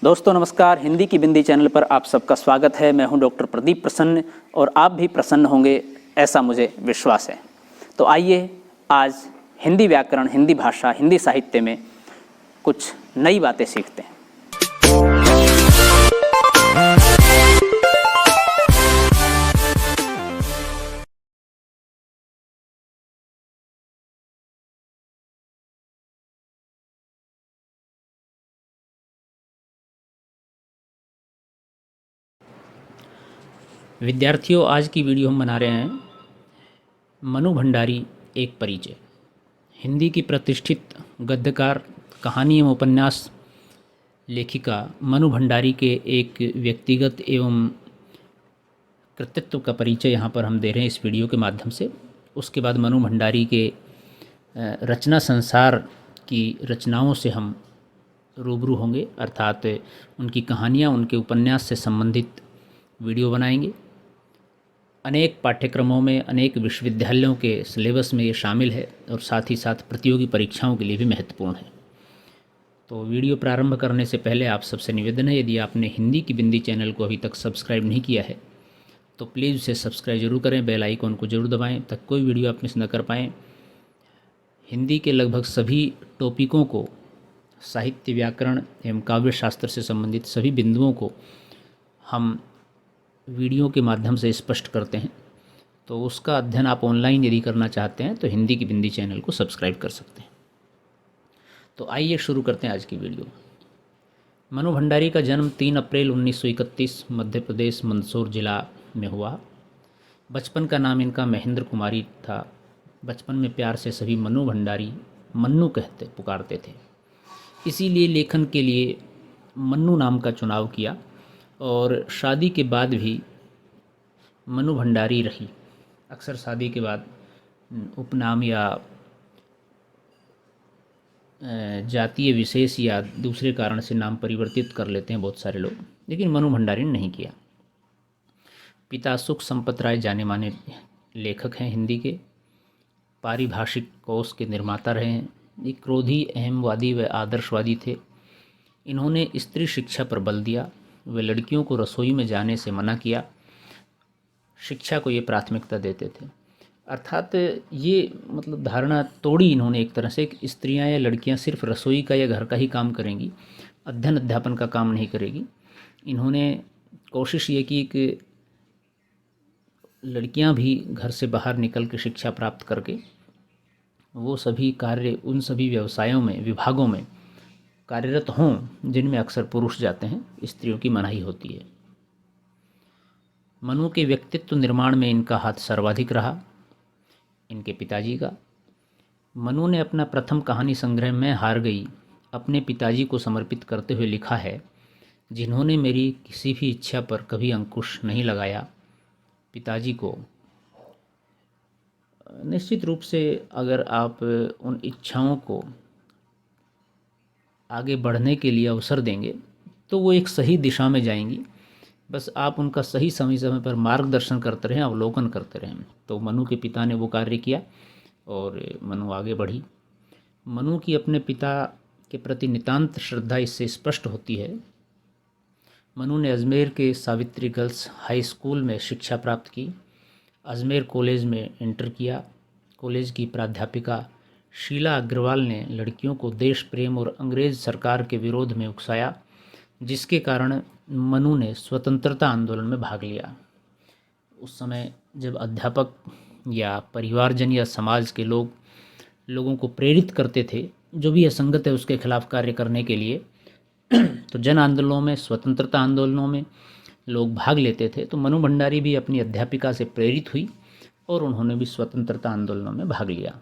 दोस्तों नमस्कार, हिंदी की बिंदी चैनल पर आप सबका स्वागत है। मैं हूं डॉक्टर प्रदीप प्रसन्न और आप भी प्रसन्न होंगे ऐसा मुझे विश्वास है। तो आइए आज हिंदी व्याकरण, हिंदी भाषा, हिंदी साहित्य में कुछ नई बातें सीखते हैं। विद्यार्थियों, आज की वीडियो हम बना रहे हैं मनु भंडारी एक परिचय। हिंदी की प्रतिष्ठित गद्यकार, कहानी एवं उपन्यास लेखिका मनु भंडारी के एक व्यक्तिगत एवं कृतित्व का परिचय यहाँ पर हम दे रहे हैं इस वीडियो के माध्यम से। उसके बाद मनु भंडारी के रचना संसार की रचनाओं से हम रूबरू होंगे, अर्थात उनकी कहानियाँ, उनके उपन्यास से संबंधित वीडियो बनाएंगे। अनेक पाठ्यक्रमों में, अनेक विश्वविद्यालयों के सिलेबस में ये शामिल है और साथ ही साथ प्रतियोगी परीक्षाओं के लिए भी महत्वपूर्ण है। तो वीडियो प्रारंभ करने से पहले आप सबसे निवेदन है, यदि आपने हिंदी की बिंदी चैनल को अभी तक सब्सक्राइब नहीं किया है तो प्लीज़ उसे सब्सक्राइब जरूर करें, बेल आइकॉन को जरूर दबाएं ताकि कोई वीडियो आप मिस न कर पाएँ। हिंदी के लगभग सभी टॉपिकों को, साहित्य, व्याकरण एवं काव्य शास्त्र से संबंधित सभी बिंदुओं को हम वीडियो के माध्यम से स्पष्ट करते हैं। तो उसका अध्ययन आप ऑनलाइन यदि करना चाहते हैं तो हिंदी की बिंदी चैनल को सब्सक्राइब कर सकते हैं। तो आइए शुरू करते हैं आज की वीडियो। मनु भंडारी का जन्म 3 अप्रैल 1931 मध्य प्रदेश मंदसौर जिला में हुआ। बचपन का नाम इनका महेंद्र कुमारी था। बचपन में प्यार से सभी मनु भंडारी मन्नू पुकारते थे, इसीलिए लेखन के लिए मन्नू नाम का चुनाव किया और शादी के बाद भी मनु भंडारी रही। अक्सर शादी के बाद उपनाम या जातीय विशेष या दूसरे कारण से नाम परिवर्तित कर लेते हैं बहुत सारे लोग, लेकिन मनु भंडारी ने नहीं किया। पिता सुख संपत राय जाने माने लेखक हैं हिंदी के, पारिभाषिक कोश के निर्माता रहे हैं। ये क्रोधी, अहमवादी व आदर्शवादी थे। इन्होंने स्त्री शिक्षा पर बल दिया। वे लड़कियों को रसोई में जाने से मना किया। शिक्षा को ये प्राथमिकता देते थे। अर्थात ये धारणा तोड़ी इन्होंने एक तरह से कि स्त्रियां या लड़कियां सिर्फ रसोई का या घर का ही काम करेंगी, अध्ययन अध्यापन का काम नहीं करेगी। इन्होंने कोशिश ये की कि लड़कियां भी घर से बाहर निकल के शिक्षा प्राप्त करके वो सभी कार्य, उन सभी व्यवसायों में, विभागों में कार्यरत हों जिनमें अक्सर पुरुष जाते हैं, स्त्रियों की मनाही होती है। मनु के व्यक्तित्व निर्माण में इनका हाथ सर्वाधिक रहा, इनके पिताजी का। मनु ने अपना प्रथम कहानी संग्रह मैं हार गई अपने पिताजी को समर्पित करते हुए लिखा है, जिन्होंने मेरी किसी भी इच्छा पर कभी अंकुश नहीं लगाया। पिताजी को निश्चित रूप से अगर आप उन इच्छाओं को आगे बढ़ने के लिए अवसर देंगे तो वो एक सही दिशा में जाएंगी। बस आप उनका सही समय समय पर मार्गदर्शन करते रहें, अवलोकन करते रहें। तो मनु के पिता ने वो कार्य किया और मनु आगे बढ़ी। मनु की अपने पिता के प्रति नितांत श्रद्धा इससे स्पष्ट होती है। मनु ने अजमेर के सावित्री गर्ल्स हाई स्कूल में शिक्षा प्राप्त की, अजमेर कॉलेज में इंटर किया। कॉलेज की प्राध्यापिका शीला अग्रवाल ने लड़कियों को देश प्रेम और अंग्रेज सरकार के विरोध में उकसाया, जिसके कारण मनु ने स्वतंत्रता आंदोलन में भाग लिया। उस समय जब अध्यापक या परिवारजन या समाज के लोगों को प्रेरित करते थे जो भी असंगत है उसके खिलाफ कार्य करने के लिए, तो जन आंदोलनों में, स्वतंत्रता आंदोलनों में लोग भाग लेते थे। तो मनु भंडारी भी अपनी अध्यापिका से प्रेरित हुई और उन्होंने भी स्वतंत्रता आंदोलनों में भाग लिया।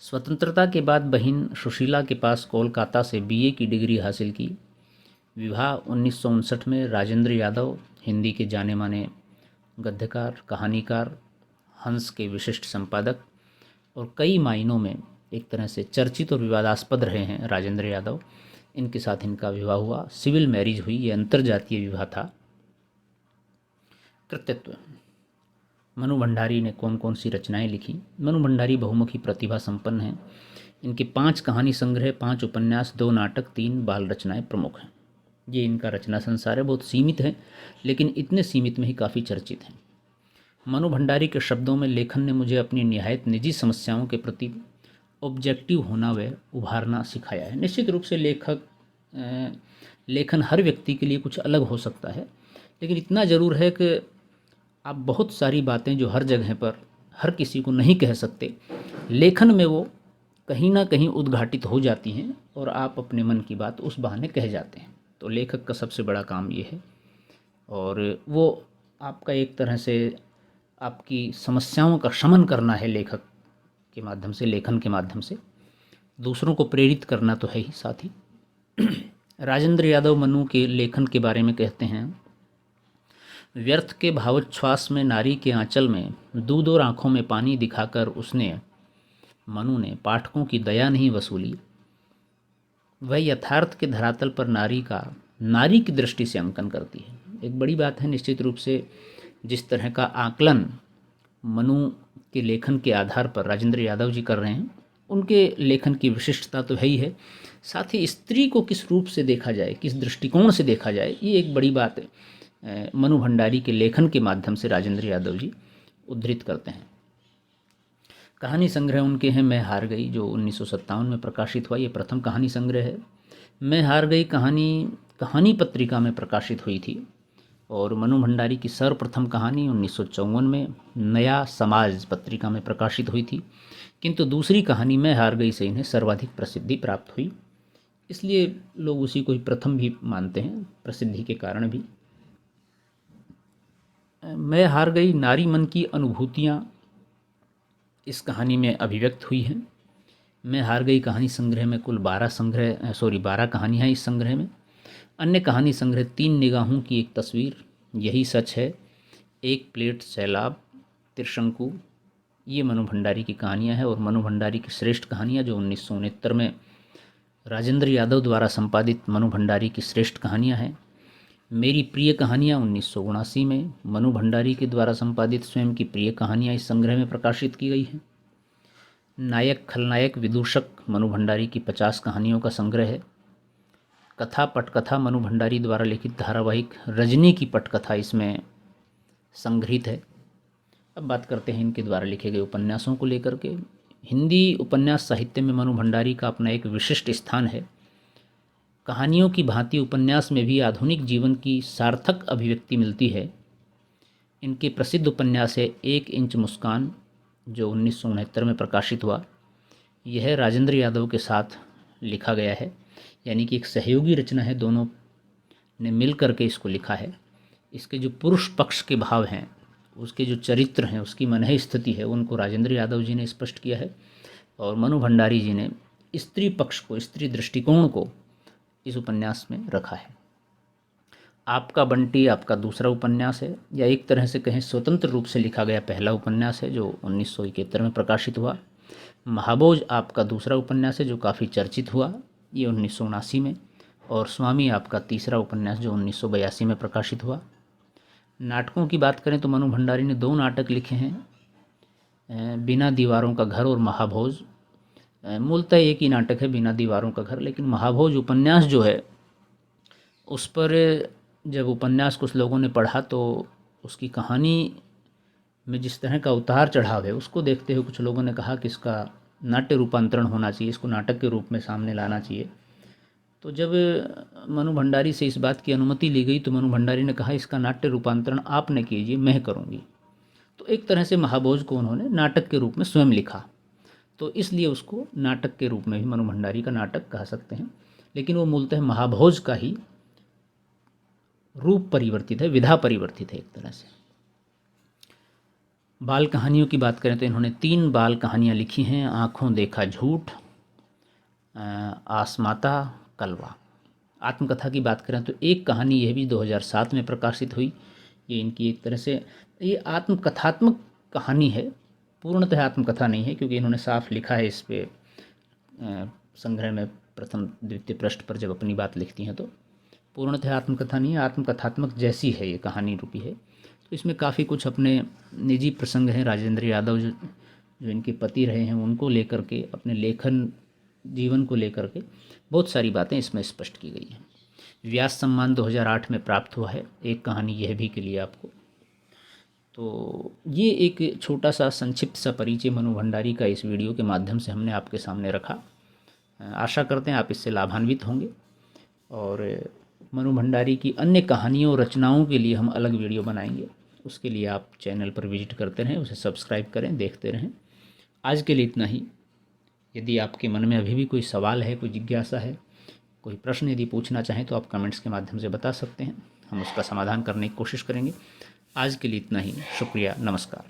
स्वतंत्रता के बाद बहन सुशीला के पास कोलकाता से बीए की डिग्री हासिल की। विवाह 1959 में राजेंद्र यादव, हिंदी के जाने माने गद्यकार, कहानीकार, हंस के विशिष्ट संपादक और कई मायनों में एक तरह से चर्चित और विवादास्पद रहे हैं राजेंद्र यादव, इनके साथ इनका विवाह हुआ। सिविल मैरिज हुई, ये अंतर्जातीय विवाह था। कृतित्व: मनु भंडारी ने कौन कौन सी रचनाएं लिखी? मनु भंडारी बहुमुखी प्रतिभा संपन्न हैं। इनके 5 कहानी संग्रह, 5 उपन्यास, 2 नाटक, 3 बाल रचनाएं प्रमुख हैं। ये इनका रचना संसार है, बहुत सीमित है, लेकिन इतने सीमित में ही काफ़ी चर्चित हैं। मनु भंडारी के शब्दों में लेखन ने मुझे अपनी निहायत निजी समस्याओं के प्रति ऑब्जेक्टिव होना व उभारना सिखाया है। निश्चित रूप से लेखन हर व्यक्ति के लिए कुछ अलग हो सकता है, लेकिन इतना ज़रूर है कि आप बहुत सारी बातें जो हर जगह पर हर किसी को नहीं कह सकते, लेखन में वो कहीं ना कहीं उद्घाटित हो जाती हैं और आप अपने मन की बात उस बहाने कह जाते हैं। तो लेखक का सबसे बड़ा काम ये है, और वो आपका एक तरह से आपकी समस्याओं का शमन करना है लेखक के माध्यम से, लेखन के माध्यम से दूसरों को प्रेरित करना तो है ही साथ ही। राजेंद्र यादव मनु के लेखन के बारे में कहते हैं, व्यर्थ के भावोच्छ्वास में नारी के आंचल में दूध और आँखों में पानी दिखाकर मनु ने पाठकों की दया नहीं वसूली। वह यथार्थ के धरातल पर नारी की दृष्टि से अंकन करती है। एक बड़ी बात है, निश्चित रूप से जिस तरह का आकलन मनु के लेखन के आधार पर राजेंद्र यादव जी कर रहे हैं, उनके लेखन की विशिष्टता तो है ही है, साथ ही स्त्री को किस रूप से देखा जाए, किस दृष्टिकोण से देखा जाए, ये एक बड़ी बात है मनु भंडारी के लेखन के माध्यम से राजेंद्र यादव जी उद्धृत करते हैं। कहानी संग्रह उनके हैं मैं हार गई, जो 1957 में प्रकाशित हुआ। ये प्रथम कहानी संग्रह है। मैं हार गई कहानी पत्रिका में प्रकाशित हुई थी, और मनु भंडारी की सर्वप्रथम कहानी 1954 में नया समाज पत्रिका में प्रकाशित हुई थी, किंतु दूसरी कहानी मैं हार गई से इन्हें सर्वाधिक प्रसिद्धि प्राप्त हुई, इसलिए लोग उसी को ही प्रथम भी मानते हैं, प्रसिद्धि के कारण भी। मैं हार गई नारी मन की अनुभूतियाँ इस कहानी में अभिव्यक्त हुई हैं। मैं हार गई कहानी संग्रह में कुल 12 कहानियाँ इस संग्रह में। अन्य कहानी संग्रह 3 निगाहों की एक तस्वीर, यही सच है, एक प्लेट सैलाब, त्रिशंकु, ये मनु भंडारी की कहानियाँ हैं। और मनु भंडारी की श्रेष्ठ कहानियाँ जो 1969 में राजेंद्र यादव द्वारा संपादित मनु भंडारी की श्रेष्ठ कहानियाँ हैं। मेरी प्रिय कहानियाँ 1979 में मनु भंडारी के द्वारा संपादित स्वयं की प्रिय कहानियाँ इस संग्रह में प्रकाशित की गई हैं। नायक खलनायक विदूषक मनु भंडारी की 50 कहानियों का संग्रह है। कथा पटकथा मनु भंडारी द्वारा लिखित धारावाहिक रजनी की पटकथा इसमें संग्रहित है। अब बात करते हैं इनके द्वारा लिखे गए उपन्यासों को लेकर के। हिंदी उपन्यास साहित्य में मनु भंडारी का अपना एक विशिष्ट स्थान है। कहानियों की भांति उपन्यास में भी आधुनिक जीवन की सार्थक अभिव्यक्ति मिलती है। इनके प्रसिद्ध उपन्यास है 1 इंच मुस्कान, जो 1969 में प्रकाशित हुआ। यह राजेंद्र यादव के साथ लिखा गया है, यानी कि एक सहयोगी रचना है, दोनों ने मिल करके इसको लिखा है। इसके जो पुरुष पक्ष के भाव हैं, उसके जो चरित्र हैं, उसकी मनः स्थिति है, उनको राजेंद्र यादव जी ने स्पष्ट किया है, और मनु भंडारी जी ने स्त्री पक्ष को, स्त्री दृष्टिकोण को इस उपन्यास में रखा है। आपका बंटी आपका दूसरा उपन्यास है, या एक तरह से कहें स्वतंत्र रूप से लिखा गया पहला उपन्यास है, जो 1971 में प्रकाशित हुआ। महाभोज आपका दूसरा उपन्यास है, जो काफ़ी चर्चित हुआ, ये 1979 में। और स्वामी आपका तीसरा उपन्यास, जो 1982 में प्रकाशित हुआ। नाटकों की बात करें तो मनु भंडारी ने 2 नाटक लिखे हैं, बिना दीवारों का घर और महाभोज। मूलतः एक ही नाटक है बिना दीवारों का घर, लेकिन महाभोज उपन्यास जो है, उस पर जब उपन्यास कुछ लोगों ने पढ़ा तो उसकी कहानी में जिस तरह का उतार चढ़ाव है, उसको देखते हुए कुछ लोगों ने कहा कि इसका नाट्य रूपांतरण होना चाहिए, इसको नाटक के रूप में सामने लाना चाहिए। तो जब मनु भंडारी से इस बात की अनुमति ली गई तो मनु भंडारी ने कहा, इसका नाट्य रूपांतरण आप न कीजिए, मैं करूँगी। तो एक तरह से महाभोज को उन्होंने नाटक के रूप में स्वयं लिखा, तो इसलिए उसको नाटक के रूप में भी मनु भंडारी का नाटक कह सकते हैं। लेकिन वो मूलतः महाभोज का ही रूप परिवर्तित है, विधा परिवर्तित है एक तरह से। बाल कहानियों की बात करें तो इन्होंने 3 बाल कहानियाँ लिखी हैं, आँखों देखा झूठ, आसमाता, कलवा। आत्मकथा की बात करें तो एक कहानी यह भी 2007 में प्रकाशित हुई। ये इनकी एक तरह से ये आत्मकथात्मक कहानी है, पूर्णतः आत्मकथा नहीं है, क्योंकि इन्होंने साफ लिखा है इस पे संग्रह में प्रथम द्वितीय पृष्ठ पर जब अपनी बात लिखती हैं, तो पूर्णतः आत्मकथा नहीं है, आत्मकथात्मक जैसी है, ये कहानी रूपी है। तो इसमें काफ़ी कुछ अपने निजी प्रसंग हैं, राजेंद्र यादव जो इनके पति रहे हैं उनको लेकर के, अपने लेखन जीवन को लेकर के बहुत सारी बातें इसमें स्पष्ट की गई हैं। व्यास सम्मान 2008 में प्राप्त हुआ है। एक कहानी यह भी के लिए आपको। तो ये एक छोटा सा संक्षिप्त सा परिचय मनु भंडारी का इस वीडियो के माध्यम से हमने आपके सामने रखा। आशा करते हैं आप इससे लाभान्वित होंगे और मनु भंडारी की अन्य कहानियों और रचनाओं के लिए हम अलग वीडियो बनाएंगे। उसके लिए आप चैनल पर विजिट करते रहें, उसे सब्सक्राइब करें, देखते रहें। आज के लिए इतना ही। यदि आपके मन में अभी भी कोई सवाल है, कोई जिज्ञासा है, कोई प्रश्न यदि पूछना चाहें तो आप कमेंट्स के माध्यम से बता सकते हैं। हम उसका समाधान करने की कोशिश करेंगे। आज के लिए इतना ही। शुक्रिया, नमस्कार।